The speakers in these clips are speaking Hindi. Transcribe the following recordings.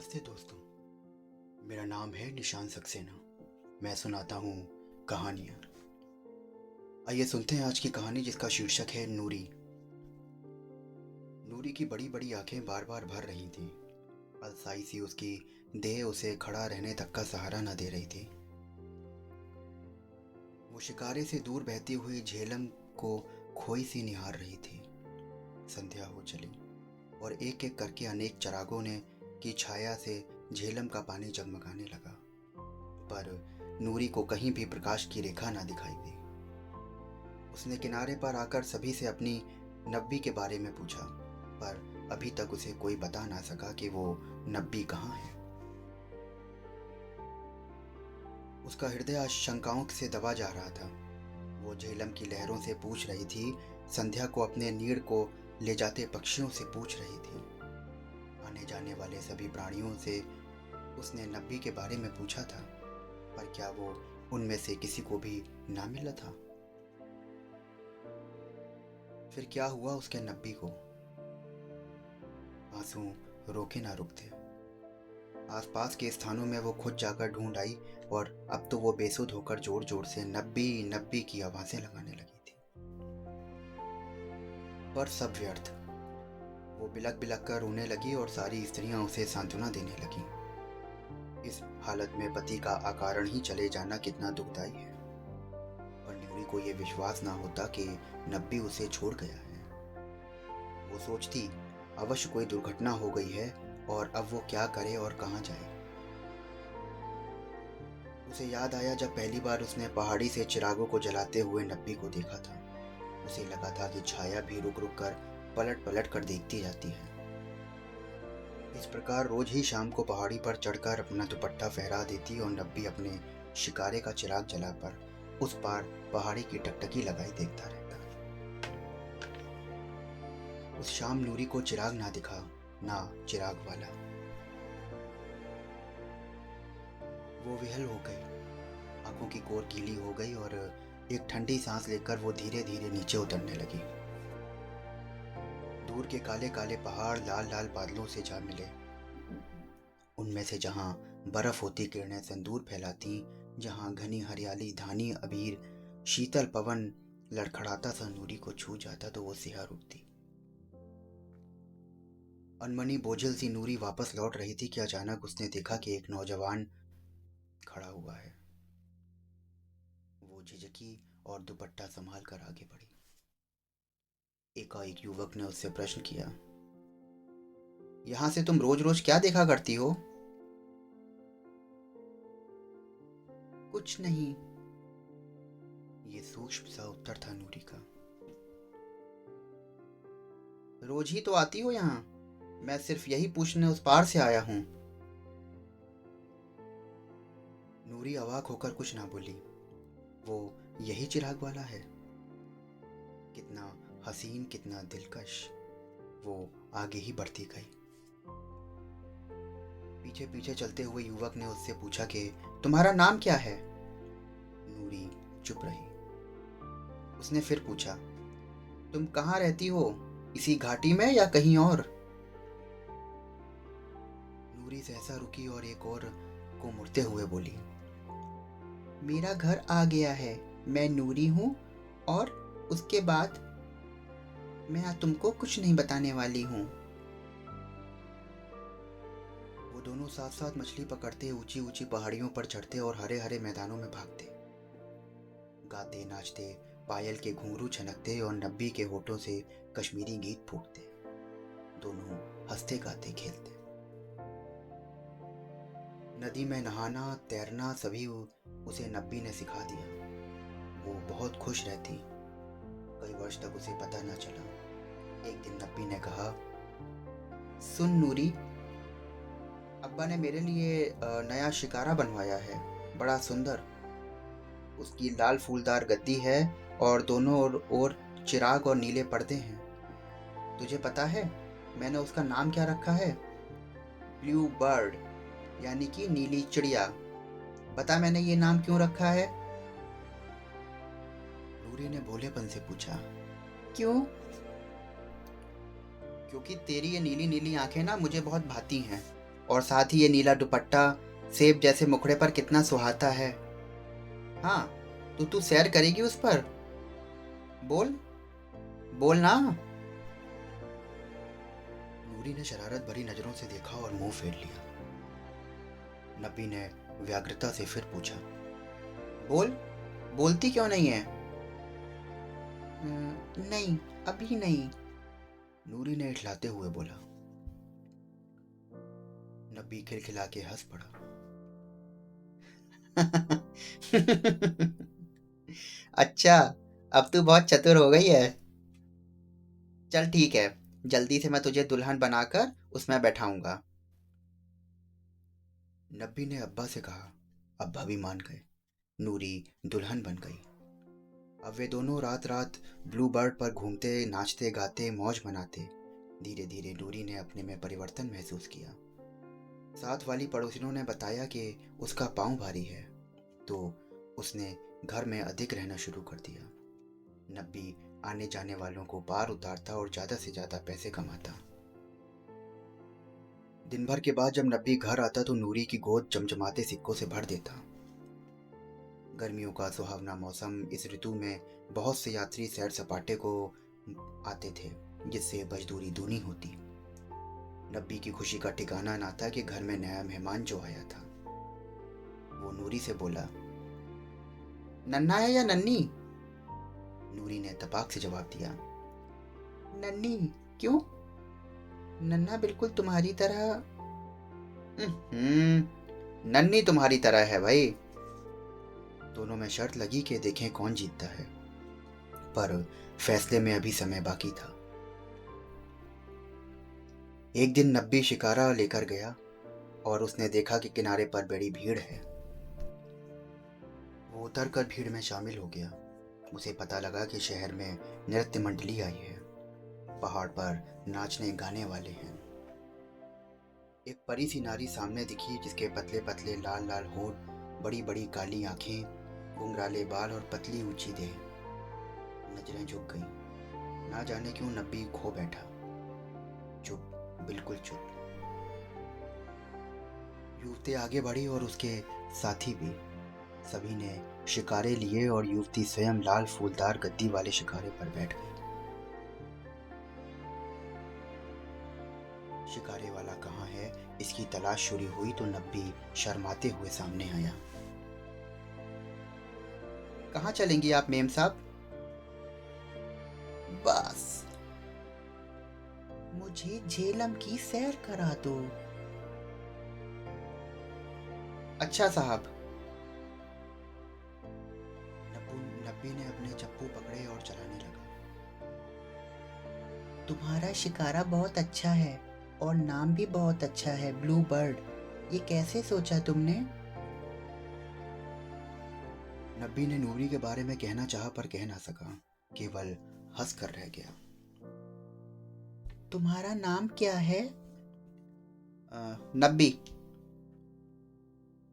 नमस्ते दोस्तों। मेरा नाम है निशान सक्सेना। मैं सुनाता हूँ कहानियाँ। आइए सुनते हैं आज की कहानी जिसका शीर्षक है नूरी। नूरी की बड़ी बड़ी आंखें बार बार भर रही थीं। अलसाई सी उसकी देह उसे खड़ा रहने तक का सहारा न दे रही थी। वो शिकारे से दूर बहती हुई झेलम को खोई सी निहार रही थी। संध्या हो चली और एक एक करके अनेक चिरागों ने की छाया से झेलम का पानी जगमगाने लगा, पर नूरी को कहीं भी प्रकाश की रेखा ना दिखाई दी। उसने किनारे पर आकर सभी से अपनी नब्बी के बारे में पूछा, पर अभी तक उसे कोई बता ना सका कि वो नब्बी कहाँ है। उसका हृदय आशंकाओं से दबा जा रहा था। वो झेलम की लहरों से पूछ रही थी, संध्या को अपने नीड़ को ले जाते पक्षियों से पूछ रही थी, आने जाने वाले सभी प्राणियों से उसने नब्बी के बारे में पूछा था, पर क्या वो उनमें से किसी को भी ना मिला था। फिर क्या हुआ उसके नब्बी को? आंसू रोके ना रुकते। आसपास के स्थानों में वो खुद जाकर ढूंढ आई और अब तो वो बेसुध होकर जोर जोर से नब्बी नब्बी की आवाजें लगाने लगी थी, पर सब व्यर्थ। वो बिलक बिलक कर रोने लगी और सारी स्त्रियां उसे सांत्वना देने लगीं। इस हालत में पति का अकारण ही चले जाना कितना दुखदाई है, पर न्यूरी को यह विश्वास ना होता कि नब्बी उसे छोड़ गया है। वो सोचती अवश्य कोई दुर्घटना हो गई है और अब वो क्या करे और कहाँ जाए। उसे याद आया जब पहली बार उसने पहाड़ी से चिरागों को जलाते हुए नब्बी को देखा था। उसे लगा था कि छाया भी रुक रुक कर पलट पलट कर देखती जाती है। इस प्रकार रोज ही शाम को पहाड़ी पर चढ़कर अपना दुपट्टा फहरा देती और नब्बी अपने शिकारे का चिराग जलाकर उस पार पहाड़ी की टकटकी लगाई देखता रहता। उस शाम नूरी को चिराग ना दिखा, ना चिराग वाला। वो विहल हो गई, आंखों की कोर गीली हो गई और एक ठंडी सांस लेकर वो धीरे धीरे नीचे उतरने लगी। दूर के काले काले पहाड़ लाल लाल बादलों से जा मिले। उनमें से जहां बर्फ होती किरणें सिंदूर फैलाती, जहां घनी हरियाली धानी अबीर शीतल पवन लड़खड़ाता सा नूरी को छू जाता तो वो सिहर उठती। अनमनी बोझिल सी नूरी वापस लौट रही थी कि अचानक उसने देखा कि एक नौजवान खड़ा हुआ है। वो झिझकी और दुपट्टा संभाल कर आगे बढ़ी। एकाएक युवक ने उससे प्रश्न किया, यहां से तुम रोज रोज क्या देखा करती हो? कुछ नहीं, ये सूक्ष्म सा उत्तर था नूरी का। रोज ही तो आती हो यहाँ, मैं सिर्फ यही पूछने उस पार से आया हूं। नूरी अवाक होकर कुछ ना बोली। वो यही चिराग वाला है? कितना हसीन, कितना दिलकश। वो आगे ही बढ़ती गई। पीछे पीछे चलते हुए युवक ने उससे पूछा कि तुम्हारा नाम क्या है? नूरी चुप रही। उसने फिर पूछा, तुम कहाँ रहती हो, इसी घाटी में या कहीं और? नूरी सहसा रुकी और एक और को मुड़ते हुए बोली, मेरा घर आ गया है, मैं नूरी हूँ और उसके बाद मैं तुमको कुछ नहीं बताने वाली हूँ। वो दोनों साथ साथ मछली पकड़ते ऊंची ऊंची पहाड़ियों पर चढ़ते और हरे हरे मैदानों में भागते, गाते नाचते, पायल के घुंघरू छनकते और नब्बी के होठों से कश्मीरी गीत फूटते। दोनों हंसते गाते खेलते। नदी में नहाना तैरना सभी उसे नब्बी ने सिखा दिया। वो बहुत खुश रहती। कई वर्ष तक उसे पता न चला। एक दिन नब्बी ने कहा, सुन नूरी, अब्बा ने मेरे लिए नया शिकारा बनवाया है, बड़ा सुंदर। उसकी लाल फूलदार गद्दी है और दोनों ओर चिराग और नीले पर्दे हैं। तुझे पता है मैंने उसका नाम क्या रखा है? ब्लू बर्ड, यानी कि नीली चिड़िया। बता मैंने ये नाम क्यों रखा है? नूरी ने भोलेपन से पूछा, क्यों? क्योंकि तेरी ये नीली नीली आंखें ना मुझे बहुत भाती हैं। और साथ ही ये नीला दुपट्टा सेब जैसे मुखड़े पर कितना सुहाता है। हाँ, तो तू सैर करेगी उस पर? बोल, बोल ना। नूरी ने शरारत भरी नजरों से देखा और मुंह फेर लिया। नबी ने व्यग्रता से फिर पूछा, बोल, बोलती क्यों नहीं है? नहीं, अभी नहीं, नूरी ने इठलाते हुए बोला। नबी खिलखिला के हंस पड़ा। अच्छा, अब तू बहुत चतुर हो गई है। चल ठीक है, जल्दी से मैं तुझे दुल्हन बनाकर उसमें बैठाऊंगा। नब्बी ने अब्बा से कहा। अब्बा भी मान गए। नूरी दुल्हन बन गई। अब वे दोनों रात रात ब्लू बर्ड पर घूमते, नाचते गाते, मौज मनाते। धीरे धीरे नूरी ने अपने में परिवर्तन महसूस किया। साथ वाली पड़ोसिनों ने बताया कि उसका पाँव भारी है, तो उसने घर में अधिक रहना शुरू कर दिया। नब्बी आने जाने वालों को पार उतारता और ज़्यादा से ज़्यादा पैसे कमाता। दिन भर के बाद जब नब्बी घर आता तो नूरी की गोद चमचमाते सिक्कों से भर देता। गर्मियों का सुहावना मौसम, इस ऋतु में बहुत से यात्री सैर सपाटे को आते थे, जिससे मजदूरी दूनी होती। नब्बी की खुशी का ठिकाना ना था कि घर में नया मेहमान जो आया था वो नूरी से बोला, नन्ना है या नन्नी? नूरी ने तपाक से जवाब दिया, नन्नी। क्यों? नन्ना बिल्कुल तुम्हारी तरह। नन्नी तुम्हारी तरह है भाई। दोनों में शर्त लगी कि देखें कौन जीतता है, पर फैसले में अभी समय बाकी था। एक दिन नब्बी शिकारा लेकर गया और उसने देखा कि किनारे पर बड़ी भीड़ है। वो उतरकर भीड़ में शामिल हो गया। उसे पता लगा कि शहर में नृत्य मंडली आई है, पहाड़ पर नाचने गाने वाले हैं। एक परी सी नारी सामने दिखी, जिसके पतले पतले लाल लाल होंठ, बड़ी बड़ी काली आंखें, घुंघराले बाल और पतली ऊंची देह। नजरें झुक गईं। ना जाने क्यों नब्बी खो बैठा, चुप, बिल्कुल चुप। युवती आगे बढ़ी और उसके साथी भी। सभी ने शिकारे लिए और युवती स्वयं लाल फूलदार गद्दी वाले शिकारे पर बैठ गई। शिकारे वाला कहाँ है, इसकी तलाश शुरू हुई तो नब्बी शर्माते हुए सामने आया। कहाँ चलेंगी आप मेम साहब? बस मुझे झेलम की सैर करा दो। अच्छा साहब। नब्बी ने अपने चप्पू पकड़े और चलाने लगा। तुम्हारा शिकारा बहुत अच्छा है और नाम भी बहुत अच्छा है, ब्लू बर्ड। ये कैसे सोचा तुमने? नब्बी ने नूरी के बारे में कहना चाहा पर कह ना सका, केवल हंस कर रह गया। तुम्हारा नाम क्या है? नब्बी।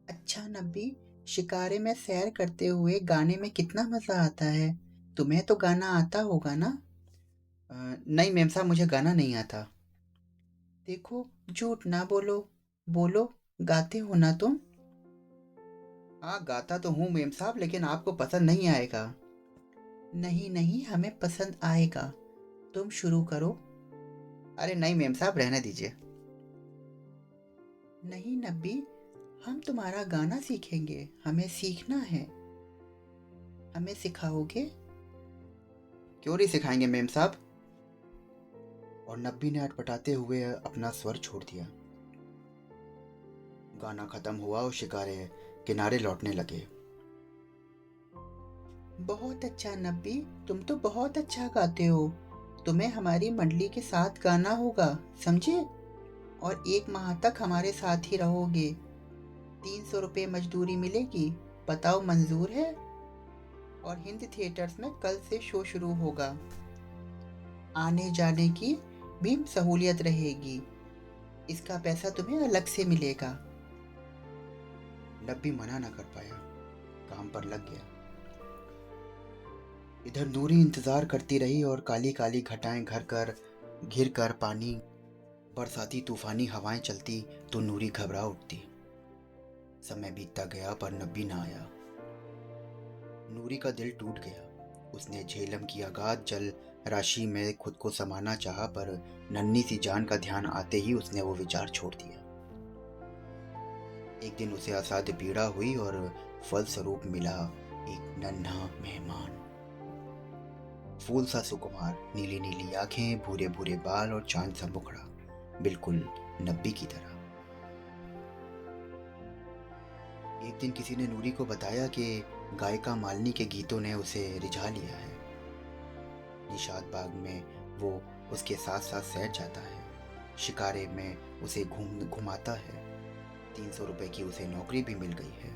अच्छा नब्बी, शिकारे में सैर करते हुए गाने में कितना मजा आता है। तुम्हें तो गाना आता होगा ना? नहीं मेम साहब, मुझे गाना नहीं आता। देखो, झूठ ना बोलो। बोलो, गाते हो ना तुम? हाँ, गाता तो हूँ मेम साहब, लेकिन आपको पसंद नहीं आएगा। नहीं नहीं, हमें पसंद आएगा। तुम शुरू करो। अरे नहीं मेम साहब, रहने दीजिए। नहीं नब्बी, हम तुम्हारा गाना सीखेंगे, हमें सीखना है। हमें सिखाओगे? क्यों नहीं सिखाएंगे मेम साहब। और नब्बी ने अटपटाते हुए अपना स्वर छोड़ दिया। गाना खत्म हुआ और शिकारे किनारे लौटने लगे। बहुत अच्छा नब्बी, तुम तो बहुत अच्छा गाते हो। तुम्हें हमारी मंडली के साथ गाना होगा, समझे? और 1 माह तक हमारे साथ ही रहोगे। 300 रुपये मजदूरी मिलेगी। बताओ, मंजूर है? और हिंदी थिएटर्स में कल से शो शुरू होगा। आने जाने की भी सहूलियत रहेगी। इसका पैसा तुम्हें अलग से मिलेगा। नब्बी मना न कर पाया, काम पर लग गया। इधर नूरी इंतजार करती रही और काली काली घटाएं घिर कर पानी बरसाती तूफानी हवाएं चलती तो नूरी घबरा उठती। समय बीतता गया पर नब्बी ना आया। नूरी का दिल टूट गया। उसने झेलम की अगाध जल राशि में खुद को समाना चाहा, पर नन्ही सी जान का ध्यान आते ही उसने वो विचार छोड़ दिया। एक दिन उसे असाध्य पीड़ा हुई और फलस्वरूप मिला एक नन्हा मेहमान। फूल सा सुकुमार, नीली नीली आंखें, भूरे भूरे बाल और चांद सा मुखड़ा, बिल्कुल नब्बी की तरह। एक दिन किसी ने नूरी को बताया कि गायिका मालिनी के गीतों ने उसे रिझा लिया है। निषाद बाग में वो उसके साथ साथ सैर जाता है, शिकारे में उसे घुमाता है। 300 रुपए की उसे नौकरी भी मिल गई है।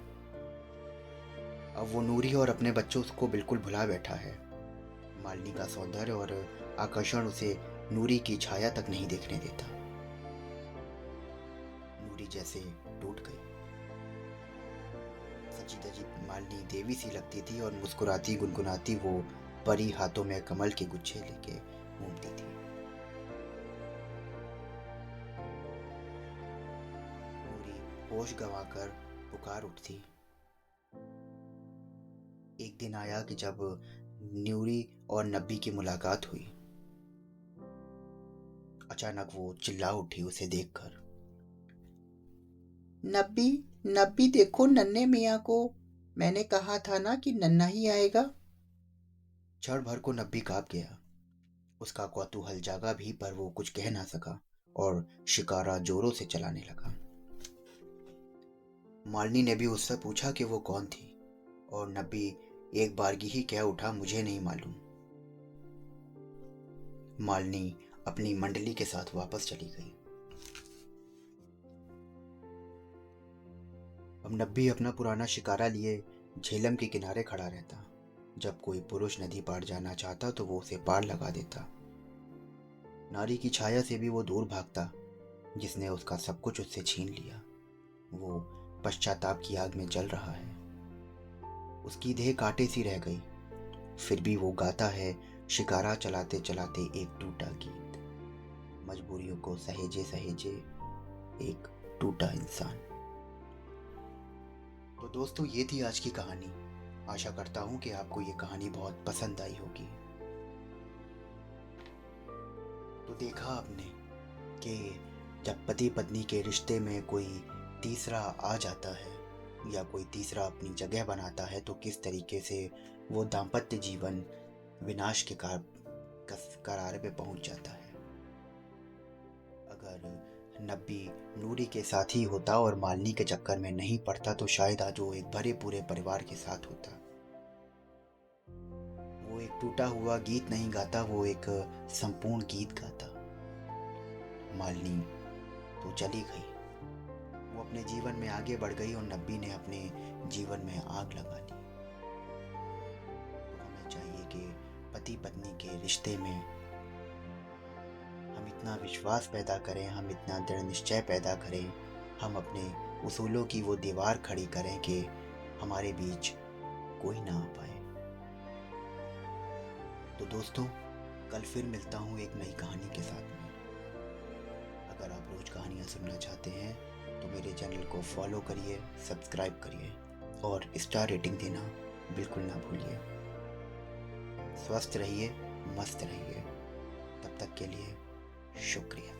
अब वो नूरी और अपने बच्चों को बिल्कुल भुला बैठा है। मालिनी का सौंदर्य और आकर्षण उसे नूरी की छाया तक नहीं देखने देता। नूरी जैसे टूट गई। सची धजी मालिनी देवी सी लगती थी और मुस्कुराती गुनगुनाती वो परी हाथों में कमल के गुच्छे लेके घूमती थी। नूरी होश गंवाकर पुकार उठती। एक दिन आया कि जब नूरी और नब्बी की मुलाकात हुई। अचानक वो चिल्ला उठी उसे देखकर। नब्बी, नब्बी देखो नन्हे मियाँ को, मैंने कहा था ना कि नन्हा ही आएगा। क्षण भर को नब्बी कांप गया। उसका कौतूहल जागा भी, पर वो कुछ कह ना सका और शिकारा जोरों से चलाने लगा। मालिनी ने भी उससे पूछा कि वो कौन थी, और नब्बी एक बारगी ही कह उठा, मुझे नहीं मालूम। मालिनी अपनी मंडली के साथ वापस चली गई। अब नब्बी अपना पुराना शिकारा लिए झेलम के किनारे खड़ा रहता। जब कोई पुरुष नदी पार जाना चाहता तो वो उसे पार लगा देता। नारी की छाया से भी वो दूर भागता, जिसने उसका सब कुछ उससे छीन लिया। वो पश्चाताप की आग में जल रहा है। उसकी देह कांटे सी रह गई, फिर भी वो गाता है शिकारा चलाते चलाते एक टूटा गीत। मजबूरियों को सहेजे सहेजे एक टूटा इंसान। तो दोस्तों, ये थी आज की कहानी। आशा करता हूँ कि आपको ये कहानी बहुत पसंद आई होगी। तो देखा आपने कि जब पति पत्नी के रिश्ते में कोई तीसरा आ जाता है या कोई तीसरा अपनी जगह बनाता है तो किस तरीके से वो दाम्पत्य जीवन विनाश के करारे पे पहुंच जाता है। अगर नब्बी नूरी के साथ ही होता और मालिनी के चक्कर में नहीं पड़ता तो शायद आज वो एक भरे पूरे परिवार के साथ होता। वो एक टूटा हुआ गीत नहीं गाता, वो एक संपूर्ण गीत गाता। मालिनी तो चली गई, वो अपने जीवन में आगे बढ़ गई और नब्बी ने अपने जीवन में आग लगा ली। तो हमें चाहिए कि पति पत्नी के रिश्ते में हम इतना विश्वास पैदा करें, हम इतना दृढ़ निश्चय पैदा करें, हम अपने उसूलों की वो दीवार खड़ी करें कि हमारे बीच कोई ना आ पाए। तो दोस्तों, कल फिर मिलता हूँ एक नई कहानी के साथ में। अगर आप रोज कहानियाँ सुनना चाहते हैं तो मेरे चैनल को फॉलो करिए, सब्सक्राइब करिए और स्टार रेटिंग देना बिल्कुल ना भूलिए। स्वस्थ रहिए, मस्त रहिए। तब तक के लिए शुक्रिया।